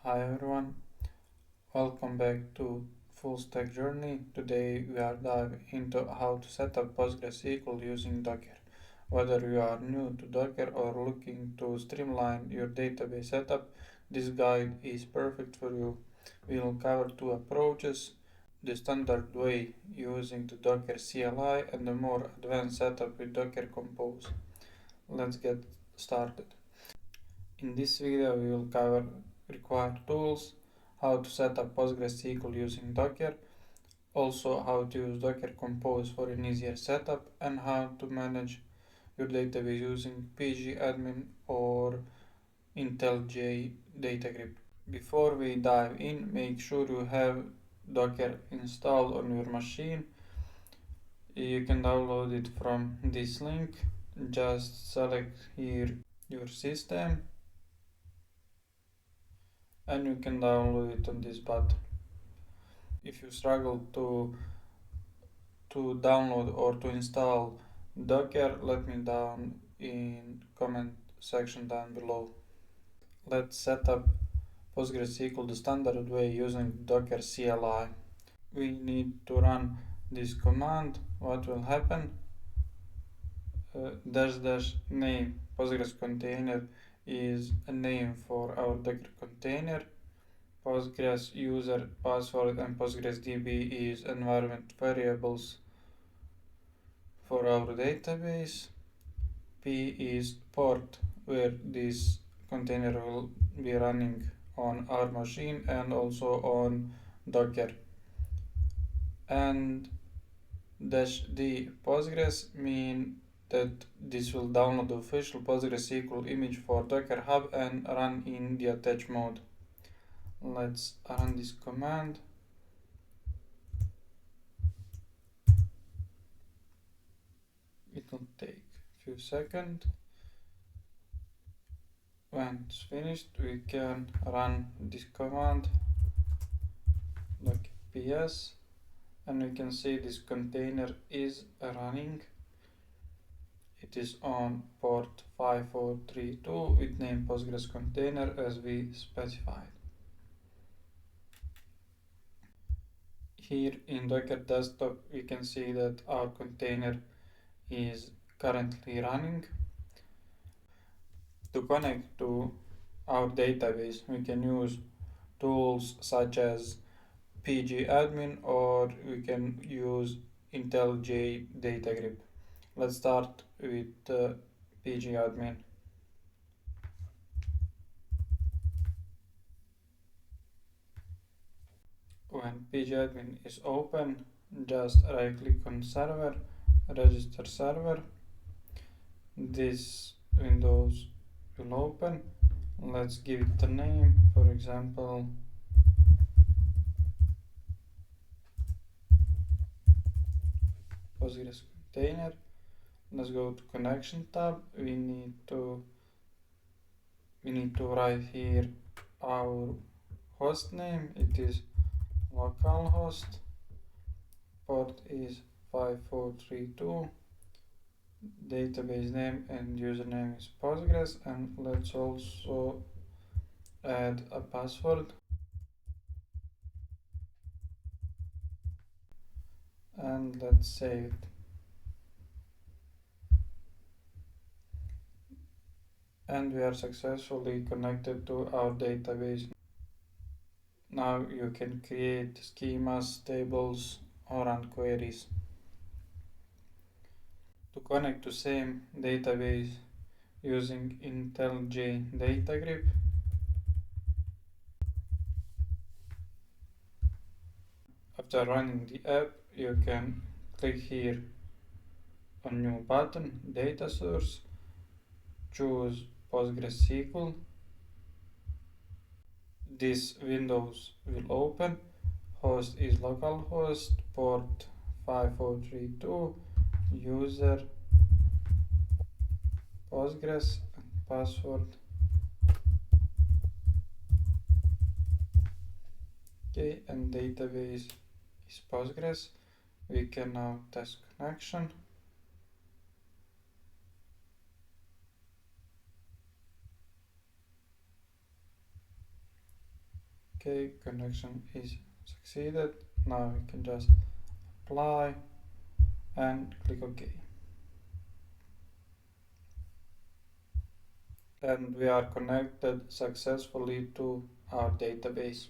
Hi everyone, welcome back to Full Stack Journey. Today we are diving into how to set up PostgreSQL using Docker. Whether you are new to Docker or looking to streamline your database setup, this guide is perfect for you. We will cover two approaches: the standard way using the Docker CLI and the more advanced setup with Docker Compose. Let's get started. In this video we will cover required tools, how to set up PostgreSQL using Docker, also how to use Docker Compose for an easier setup, and how to manage your database using pgadmin or IntelliJ Datagrip. Before we dive in, make sure you have Docker installed on your machine. You can download it from this link. Just select here your system and you can download it on this button. If you struggle to download or to install Docker, let me down in comment section down below. Let's set up PostgreSQL the standard way using Docker CLI. We need to run this command. What will happen? --name Postgres container is a name for our Docker container. Postgres user password and PostgreSDB is environment variables for our database. P is port where this container will be running on our machine and also on Docker. And -d Postgres mean that this will download the official PostgreSQL image for Docker Hub and run in the attached mode. Let's run this command. It will take a few seconds. When it's finished, we can run this command like ps, and we can see this container is running. It is on port 5432 with name Postgres container as we specified. Here in Docker desktop we can see that our container is currently running. To connect to our database we can use tools such as pgadmin or we can use IntelliJ Datagrip. Let's start with pgadmin. When pgadmin is open, just right click on server, register server. This Windows will open. Let's give it a name, for example Postgres container. Let's go to connection tab. We need to write here our host name. It is localhost. Port is 5432. Database name and username is Postgres, and let's also add a password. And let's save it. And we are successfully connected to our database. Now you can create schemas, tables, or run queries. To connect to same database using IntelliJ Datagrip, after running the app, you can click here on new button, data source, choose PostgreSQL. This Windows will open. Host is localhost, port 5432, user Postgres, and password. Okay, and database is Postgres. We can now test connection. Okay, connection is succeeded. Now we can just apply and click OK. And we are connected successfully to our database.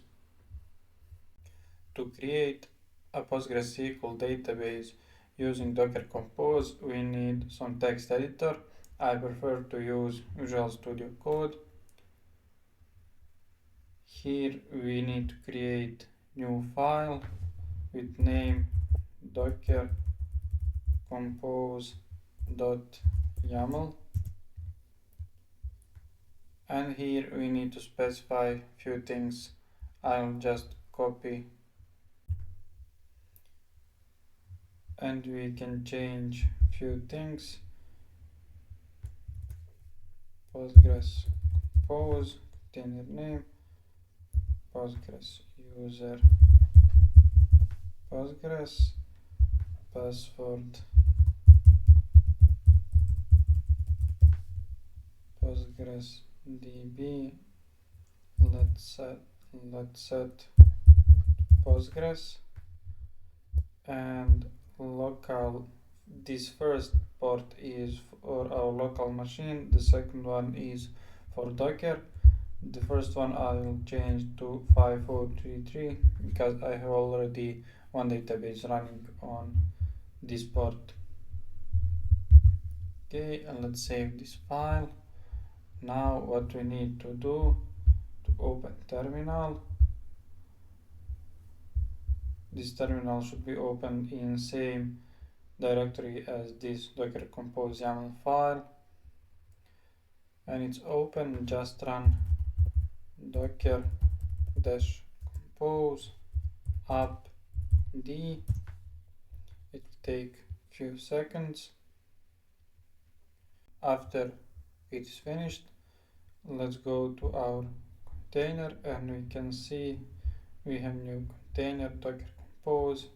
To create a PostgreSQL database using Docker Compose, we need some text editor. I prefer to use Visual Studio Code. Here we need to create new file with name docker compose.yaml, and here we need to specify few things. I'll just copy and we can change few things. Postgres compose container name, Postgres user, Postgres password, Postgres DB. Let's set Postgres and local. This first port is for our local machine. The second one is for Docker. The first one I will change to 5433 because I have already one database running on this port. Okay, and let's save this file. Now what we need to do to open terminal. This terminal should be opened in same directory as this docker compose YAML file. And it's open, just run docker dash compose app d. It will take few seconds. After it is finished, let's go to our container and we can see we have new container docker compose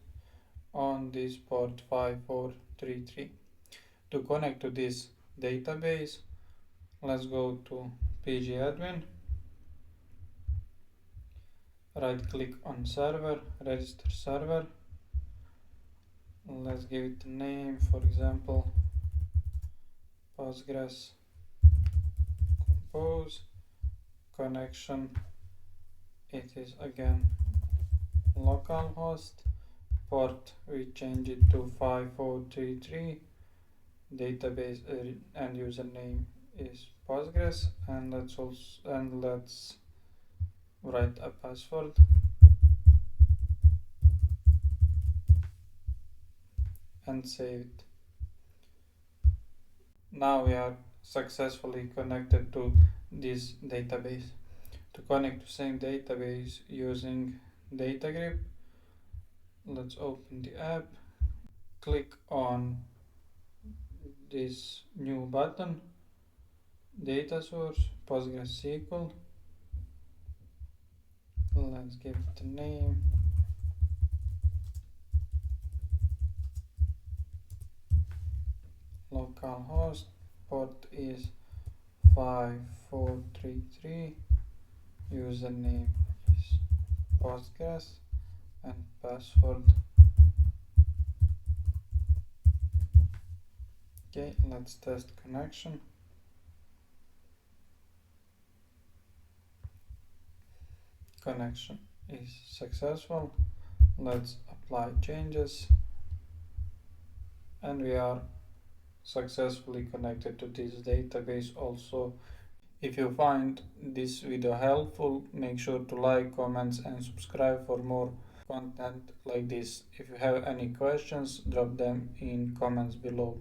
on this port 5433. To connect to this database, let's go to pgadmin, right click on server, register server. Let's give it a name, for example Postgres compose. Connection, it is again localhost. Port we change it to 5433. Database and username is Postgres, and let's write a password and save it. Now we are successfully connected to this database. To connect to same database using DataGrip, let's open the app, click on this new button, data source, PostgreSQL. Let's give it a name. Localhost, port is 5433. Username is Postgres and password. Okay, let's test connection. Connection is successful. Let's apply changes and we are successfully connected to this database also. If you find this video helpful, make sure to like, comments and subscribe for more content like this. If you have any questions, drop them in comments below.